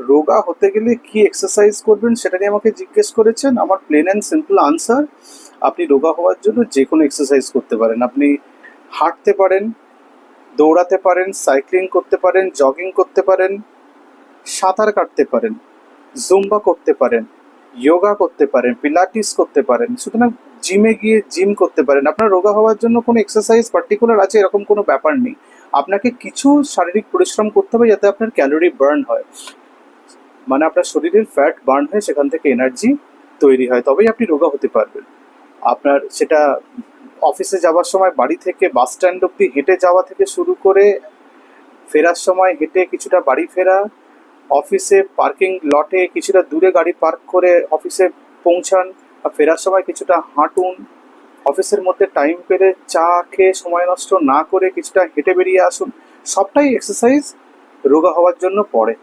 রোগা হতে গেলে কি এক্সারসাইজ করবেন সেটা নিয়ে আমাকে জিজ্ঞেস করেছেন। আমার প্লেন অ্যান্ড সিম্পল আনসার, আপনি রোগা হওয়ার জন্য যে কোনো এক্সারসাইজ করতে পারেন। আপনি হাঁটতে পারেন, দৌড়াতে পারেন, সাইক্লিং করতে পারেন, জগিং করতে পারেন, সাঁতার কাটতে পারেন, জুম্বা করতে পারেন, যোগা করতে পারেন, পিলাটিস করতে পারেন। সুতরাং জিমে গিয়ে জিম করতে পারেন। আপনার রোগা হওয়ার জন্য কোনো এক্সারসাইজ পার্টিকুলার আছে এরকম কোনো ব্যাপার নেই। আপনাকে কিছু শারীরিক পরিশ্রম করতে হবে যাতে আপনার ক্যালোরি বার্ন হয়, মানে আপনার শরীরের ফ্যাট বার্ন হয়ে সেখান থেকে এনার্জি তৈরি হয়, তবেই আপনি রোগা হতে পারবেন। আপনার সেটা অফিসে যাওয়ার সময় বাড়ি থেকে বাস স্ট্যান্ড অব্দি হেঁটে যাওয়া থেকে শুরু করে ফেরার সময় হেঁটে কিছুটা বাড়ি ফেরা, অফিসে পার্কিং লটে কিছুটা দূরে গাড়ি পার্ক করে অফিসে পৌঁছান, আর ফেরার সময় কিছুটা হাঁটুন, অফিসের মধ্যে টাইম পেলে চা খেয়ে সময় নষ্ট না করে কিছুটা হেঁটে বেরিয়ে আসুন। সবটাই এক্সারসাইজ রোগা হওয়ার জন্য পড়ে।